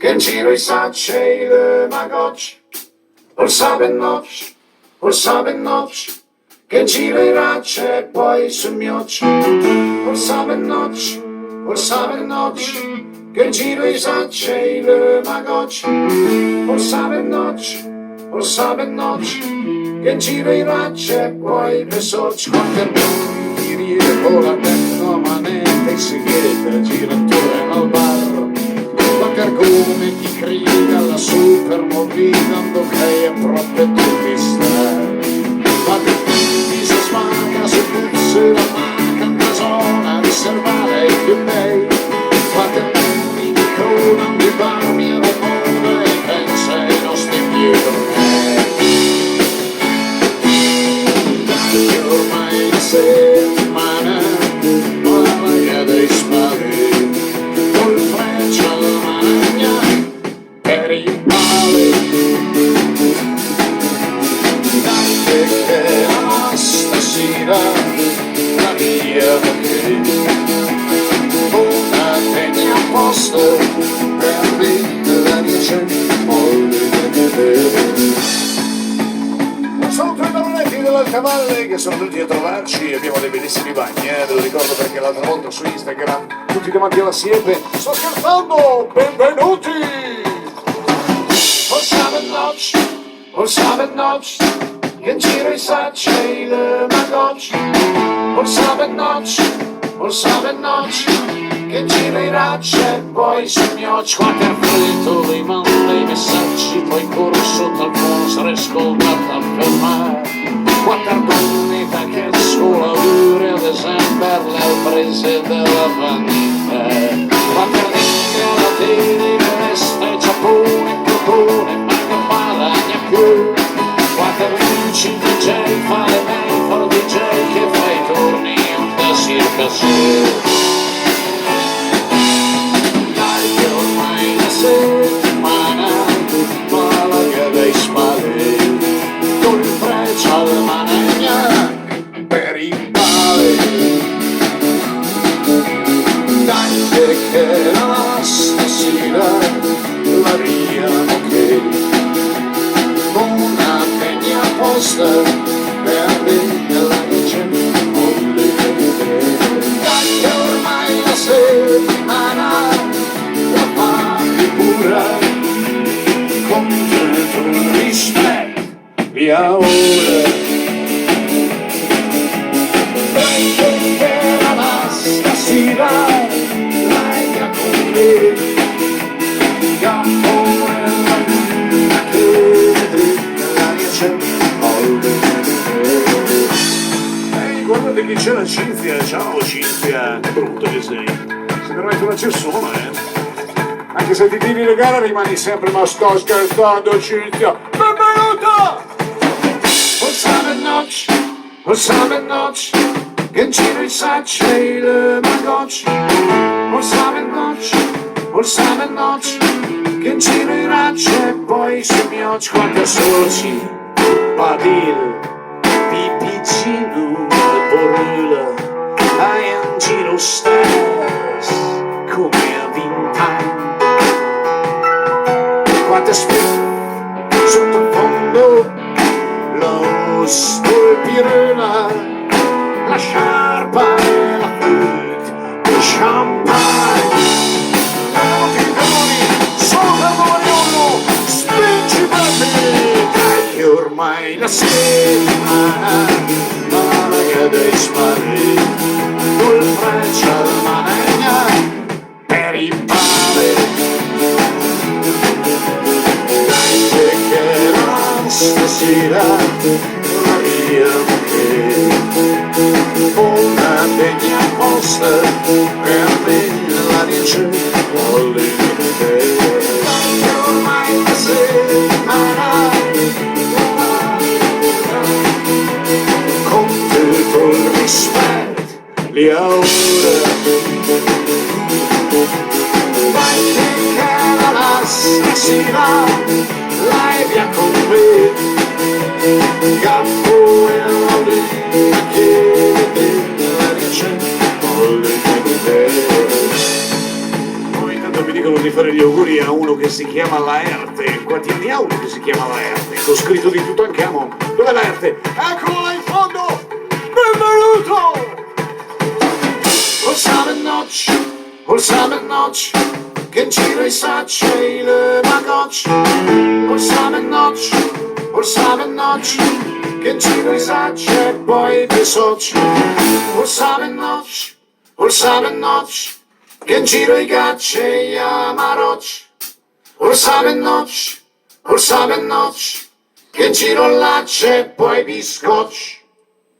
che in giro i sacci le magocci, or sabe noc, che in giro i racce e poi su miocci, or sabe noc, che in giro i sacci le magocci, or sabe noc, che in giro i racce e poi le soci, quanto con la tecnomanetta e segreta gira intorno al bar, la cargone ti crida alla super movida che è proprio tutti sta, ma ti si smanca su puzze la manca una zona riservata ai più bei, fate anni di cruna di barmi alla moda e pensa ai nostri piedi ormai la settimana con la maglia dei spade col freccia alla magna per i pali dai che la stasera la via che una tegna apposta per me la dice saluto i baronetti dell'Alcavalle che sono venuti a trovarci, abbiamo dei bellissimi bagni, ve lo ricordo perché l'altra volta su Instagram tutti davanti alla siepe, sto scherzando, benvenuti! O sabe noc, che in giro i sacci le magocci, o sabe noc, che in giro i racci e poi si miocci, qualche affretto li manda i messaggi, poi corro sotto al fondo, sarei scoltata a fermare, qualche argonita che scuola dure ad esempio le prese della vanità, qualche ardente alla tele, resta e Giappone, Giappone, ma che guadagna più, qualche vinci DJ, fa le mail, fa il DJ che fa i turni da circa su. Settimana malaga dei spade con il freccia alla manegna per i pali dai che la stasera la riamo che con una tegna apposta per me la dice dai che ormai la settimana con tutto il rispetto via ora perché la stasera l'aria con me campo e la luna che l'aria c'è ehi guardate che c'è la Cinzia, ciao Cinzia, che brutto che sei, sei veramente una cessona anche se ti tiri le gare rimani sempre, ma sto scherzando Cinzia, benvenuta! O sabe noc, che in giro i sacci le magocci, o sabe noc, che in giro i racci e poi si miocci, quanti soci, padil, pipicino, borrula, hai un giro stes, come a 20 anni. Quante spine sotto il fondo, lo stolpirella, la sciarpa e la flute, il champagne. Solo per Mariano, spingi per me, che ormai la settimana, malaga dei spari, col freccia alla manegna, per i pali. Stasera la via che una tegna apposta per me la dice vuole ormai la settimana con tutto il rispetto li auguro vai che la stasera l'hai via con me capo e la luna che la dice volle te poi tanto mi dicono di fare fare gli auguri a uno che si chiama Laerte. Quanti anni ha uno che si chiama Laerte? Ho scritto di Tutankhamon. Dov'è Laerte? Eccolo là in fondo! Benvenuto! Ol samen noć, gęcirej saczej le magoć. Ol samen noć, gęcirej sacze poi wysoć. Ol samen noć, gęcirej gacze ja maroć. Ol samen noć, gęciro lacze poi biscocz.